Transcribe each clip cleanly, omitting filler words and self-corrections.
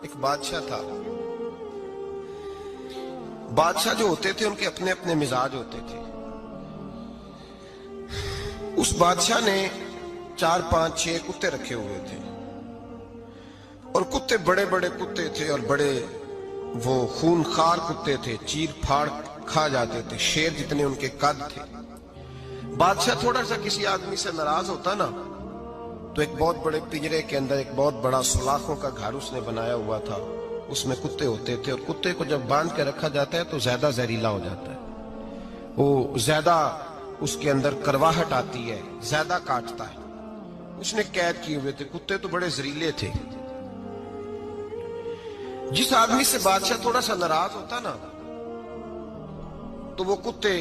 ایک بادشاہ تھا. بادشاہ جو ہوتے تھے ان کے اپنے اپنے مزاج ہوتے تھے. اس بادشاہ نے 4 5 6 کتے رکھے ہوئے تھے اور کتے بڑے بڑے کتے تھے اور بڑے وہ خونخوار کتے تھے, چیر پھاڑ کھا جاتے تھے, شیر جتنے ان کے قد تھے. بادشاہ تھوڑا سا کسی آدمی سے ناراض ہوتا نا تو ایک بہت بڑے پنجرے کے اندر ایک بہت بڑا سلاخوں کا گھر اس نے بنایا ہوا تھا. اس میں کتے ہوتے تھے اور کتے کو جب باندھ کے رکھا جاتا ہے تو زیادہ زہریلا ہو جاتا ہے, وہ زیادہ اس کے اندر کرواہٹ آتی ہے, زیادہ کاٹتا ہے. اس نے قید کیے ہوئے تھے. کتے تو بڑے زہریلے تھے. جس آدمی سے بادشاہ تھوڑا سا ناراض ہوتا نا تو وہ کتے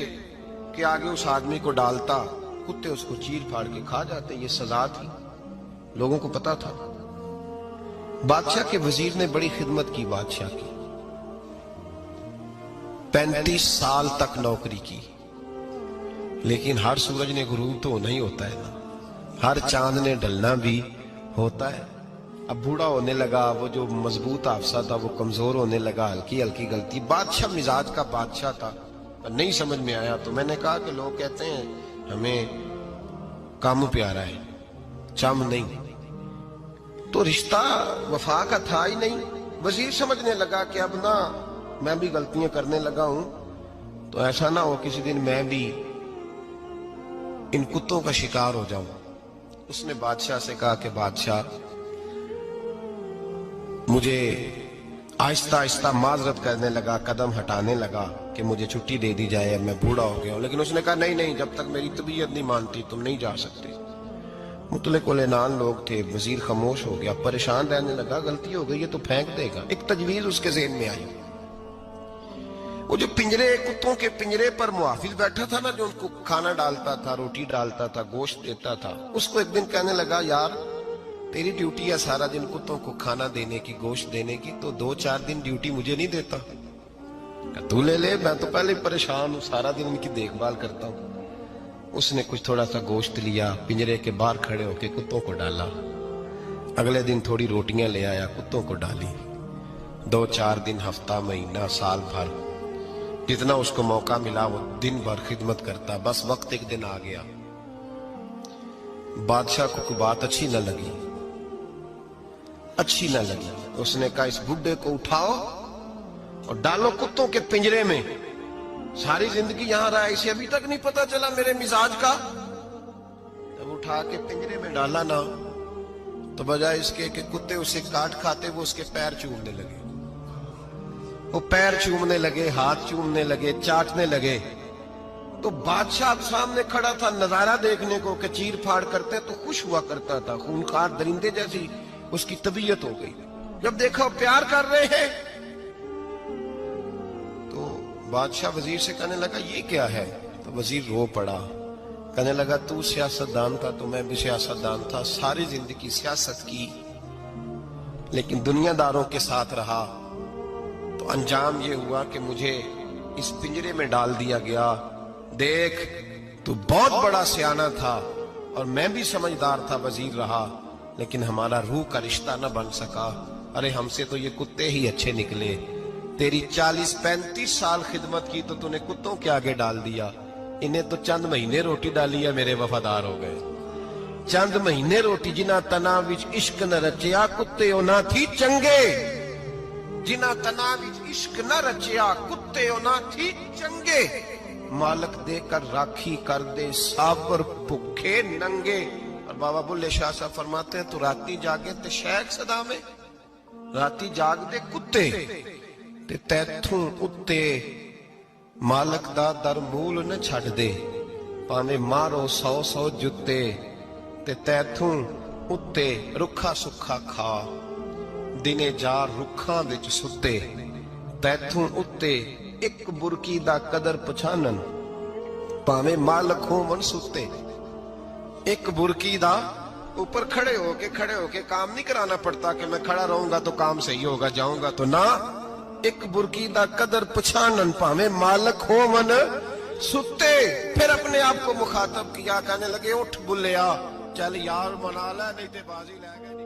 کے آگے اس آدمی کو ڈالتا, کتے اس کو چیر پھاڑ کے کھا جاتے. یہ سزا تھی, لوگوں کو پتا تھا. بادشاہ کے وزیر نے بڑی خدمت کی بادشاہ کی, 35 سال تک نوکری کی. لیکن ہر سورج نے غروب تو ہونا ہی ہوتا ہے نا, ہر چاند نے ڈلنا بھی ہوتا ہے. اب بوڑھا ہونے لگا, وہ جو مضبوط حافظہ تھا وہ کمزور ہونے لگا, ہلکی ہلکی غلطی. بادشاہ مزاج کا بادشاہ تھا, نہیں سمجھ میں آیا تو میں نے کہا کہ لوگ کہتے ہیں ہمیں کام پیارا ہے, چم نہیں. تو رشتہ وفا کا تھا ہی نہیں. وزیر سمجھنے لگا کہ اب نہ میں بھی غلطیاں کرنے لگا ہوں تو ایسا نہ ہو کسی دن میں بھی ان کتوں کا شکار ہو جاؤں. اس نے بادشاہ سے کہا کہ بادشاہ مجھے آہستہ آہستہ معذرت کرنے لگا, قدم ہٹانے لگا کہ مجھے چھٹی دے دی جائے, اب میں بوڑھا ہو گیا ہوں. لیکن اس نے کہا نہیں نہیں, جب تک میری طبیعت نہیں مانتی تم نہیں جا سکتے. مطلق العنان لوگ تھے. وزیر خاموش ہو گیا, پریشان رہنے لگا. غلطی ہو گئی یہ تو پھینک دے گا. ایک تجویز اس کے ذہن میں آئی. وہ جو پنجرے, کتوں کے پنجرے پر محافظ بیٹھا تھا نا, جو ان کو کھانا ڈالتا تھا, روٹی ڈالتا تھا, گوشت دیتا تھا, اس کو ایک دن کہنے لگا یار تیری ڈیوٹی ہے سارا دن کتوں کو کھانا دینے کی, گوشت دینے کی, تو 2 4 دن ڈیوٹی مجھے نہیں دیتا؟ تو لے لے, میں تو پہلے پریشان ہوں, سارا دن ان کی دیکھ بھال کرتا ہوں. اس نے کچھ تھوڑا سا گوشت لیا, پنجرے کے باہر کھڑے ہو کے کتوں کو ڈالا. اگلے دن تھوڑی روٹیاں لے آیا, کتوں کو ڈالی. 2 4 دن, ہفتہ, مہینہ, سال بھر, جتنا اس کو موقع ملا وہ دن بھر خدمت کرتا. بس وقت ایک دن آ گیا, بادشاہ کو کوئی بات اچھی نہ لگی. اس نے کہا اس بڈھے کو اٹھاؤ اور ڈالو کتوں کے پنجرے میں. ساری زندگی یہاں رہا, اسے ابھی تک نہیں پتا چلا میرے مزاج کا. جب اٹھا کے پنجرے میں ڈالا نا تو بجائے اس کے کہ کتے اسے کاٹ کھاتے, وہ اس کے پیر چومنے لگے. وہ پیر چومنے لگے, ہاتھ چومنے لگے, چاٹنے لگے. تو بادشاہ اب سامنے کھڑا تھا نظارہ دیکھنے کو کہ چیر پھاڑ کرتے تو خوش ہوا کرتا تھا, خونخوار درندے جیسی اس کی طبیعت ہو گئی. جب دیکھا پیار کر رہے ہیں تو بادشاہ وزیر سے کہنے لگا یہ کیا ہے؟ تو وزیر رو پڑا, کہنے لگا تو سیاستدان تھا تو میں بھی سیاستدان تھا, ساری زندگی سیاست کی لیکن دنیا داروں کے ساتھ رہا, تو انجام یہ ہوا کہ مجھے اس پنجرے میں ڈال دیا گیا. دیکھ تو بہت بڑا سیانہ تھا اور میں بھی سمجھدار تھا, وزیر رہا, لیکن ہمارا روح کا رشتہ نہ بن سکا. ارے ہم سے تو یہ کتے ہی اچھے نکلے. تیری 40 35 سال خدمت کی تو نے کتوں کے آگے ڈال دیا. انہیں تو چند مہینے روٹی ڈالی ہے, میرے وفادار ہو گئے. چند مہینے روٹی, جنہ تنا وچ عشق نہ رچیا کتے نہ تھی چنگے. جنہ تنا وچ عشق نہ رچیا کتے نہ تھی چنگے. مالک دے کر راکھی کر دے ساور بھوکے ننگے. اور بابا بلے شاہ صاحب فرماتے ہیں تو راتی جاگے تے شیخ صدا میں, راتی جاگ دے کتے تے تیتھوں اتے مالک دا در مول نہ چھڑ دے. پاویں مارو 100 جتے تے تیتھوں اتے رکھا سکھا کھا. دنے جار رکھاں وچ ستے تیتھوں اتے ایک برکی دا قدر پچھانن. پاویں مالک ہوں من ستے, ایک برکی دا اوپر کھڑے ہو کے کام نہیں کرانا پڑتا کہ میں کھڑا رہوں گا تو کام صحیح ہوگا, جاؤں گا تو نہ. ایک برکی دا قدر پچھانن پاویں مالک ہو من ستے. پھر اپنے آپ کو مخاطب کیا, کہنے لگے اٹھ بلیا چل یار منا لے نہیں تے بازی لے گئے.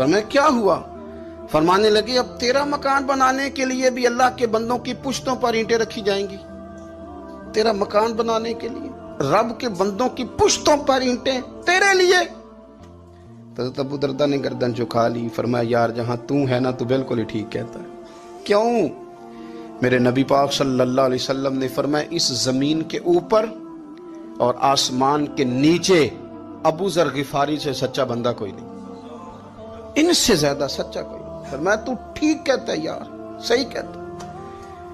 فرمایا کیا ہوا؟ فرمانے لگے اب تیرا مکان بنانے کے لیے بھی اللہ کے بندوں کی پشتوں پر اینٹیں رکھی جائیں گی. تیرا مکان بنانے کے لیے رب کے بندوں کی پشتوں پر اینٹیں تیرے لیے. حضرت ابو دردہ نے گردن جھکا لی. فرمایا یار جہاں تو ہے نا تو بالکل ہی ٹھیک کہتا ہے. کیوں؟ میرے نبی پاک صلی اللہ علیہ وسلم نے فرمایا اس زمین کے اوپر اور آسمان کے نیچے ابو ذر غفاری سے سچا بندہ کوئی نہیں, ان سے زیادہ سچا کوئی نہیں. فرمایا تو ٹھیک کہتا ہے یار, صحیح کہتا ہے.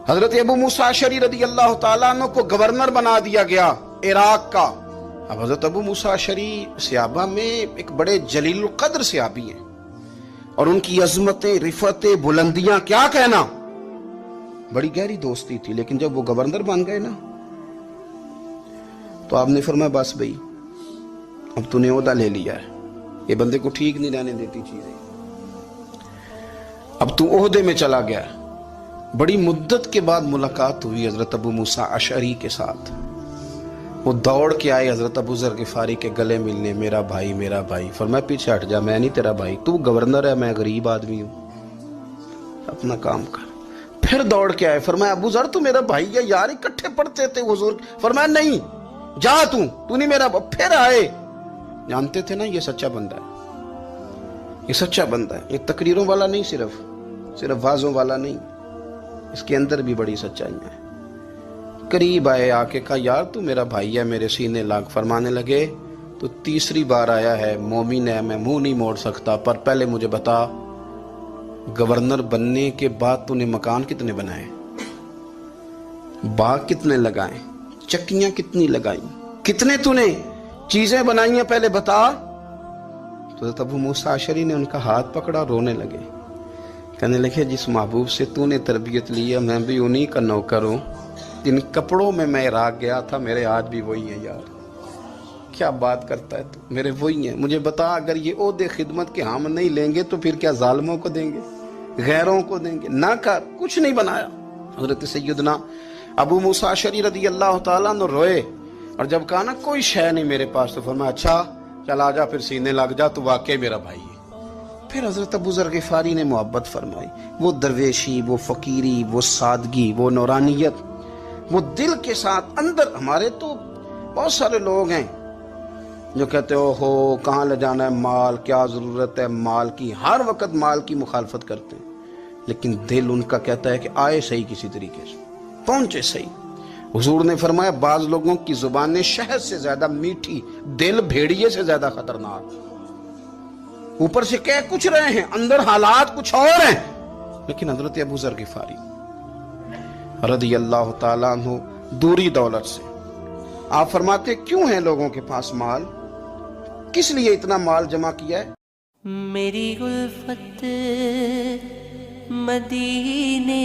حضرت ابو موسیٰ اشعری رضی اللہ تعالیٰ عنہ کو گورنر بنا دیا گیا عراق کا. اب حضرت ابو موسیٰ اشعری صحابہ میں ایک بڑے جلیل القدر صحابی ہیں, اور ان کی عظمتیں, رفتیں, بلندیاں کیا کہنا, بڑی گہری دوستی تھی. لیکن جب وہ گورنر بن گئے نا تو آپ نے فرمایا بس بھئی اب تو نے عہدہ لے لیا ہے, یہ بندے کو ٹھیک نہیں رہنے دیتی چیزیں, اب تو عہدے میں چلا گیا. بڑی مدت کے بعد ملاقات ہوئی حضرت ابو موسیٰ اشعری کے ساتھ. وہ دوڑ کے آئے حضرت ابو ذر غفاری کے گلے ملنے, میرا بھائی میرا بھائی. فرمایا پیچھے ہٹ جا, میں نہیں تیرا بھائی, تو گورنر ہے, میں غریب آدمی ہوں, اپنا کام کر. پھر دوڑ کے آئے. فرمایا ابو ذر تو میرا بھائی ہے یار, اکٹھے پڑھتے تھے حضور. فرمایا نہیں, جا تو نہیں میرا. پھر آئے. جانتے تھے نا یہ سچا بندہ ہے, یہ سچا بندہ ہے, یہ تقریروں والا نہیں, صرف وعظوں والا نہیں, اس کے اندر بھی بڑی سچائیاں ہیں. قریب آئے, آ کے کہا یار تو میرا بھائی ہے, میرے سینے لاگ. فرمانے لگے تو تیسری بار آیا ہے, مومن ہے, میں منہ نہیں موڑ سکتا, پر پہلے مجھے بتا گورنر بننے کے بعد تو نے مکان کتنے بنائے, باغ کتنے لگائے, چکیاں کتنی لگائیں, کتنے تو نے چیزیں بنائی ہیں, پہلے بتا. تو حضرت ابو موسیٰ اشعری نے ان کا ہاتھ پکڑا, رونے لگے. کہنے لگے جس محبوب سے تو نے تربیت لی ہے میں بھی انہی کا نوکر ہوں, جن کپڑوں میں میں عراق گیا تھا میرے آج بھی وہی ہیں. یار کیا بات کرتا ہے تو, میرے وہی ہیں. مجھے بتا اگر یہ عہدے خدمت کے ہم نہیں لیں گے تو پھر کیا ظالموں کو دیں گے, غیروں کو دیں گے؟ نہ کر, کچھ نہیں بنایا. حضرت سیدنا ابو موسیٰ اشعری رضی اللہ تعالیٰ عنہ روئے, اور جب کہا نا کوئی شے نہیں میرے پاس, تو فرمایا اچھا چل آ جا, پھر سینے لگ جا, تو واقعی میرا بھائی ہے. پھر حضرت ابو ذر غفاری نے محبت فرمائی. وہ درویشی, وہ فقیری, وہ سادگی, وہ نورانیت, وہ دل کے ساتھ اندر. ہمارے تو بہت سارے لوگ ہیں جو کہتے ہو کہاں لے جانا ہے مال, کیا ضرورت ہے مال کی, ہر وقت مال کی مخالفت کرتے ہیں. لیکن دل ان کا کہتا ہے کہ آئے صحیح, کسی طریقے سے پہنچے صحیح. حضور نے فرمایا بعض لوگوں کی زبانیں شہد سے زیادہ میٹھی, دل بھیڑیے سے زیادہ خطرناک. اوپر سے کہہ کچھ رہے ہیں, اندر حالات کچھ اور ہیں. لیکن حضرت ابو ذر غفاری رضی اللہ تعالیٰ عنہ دوری دولت سے, آپ فرماتے کیوں ہیں لوگوں کے پاس مال, کس لیے اتنا مال جمع کیا ہے؟ میری الفت مدینے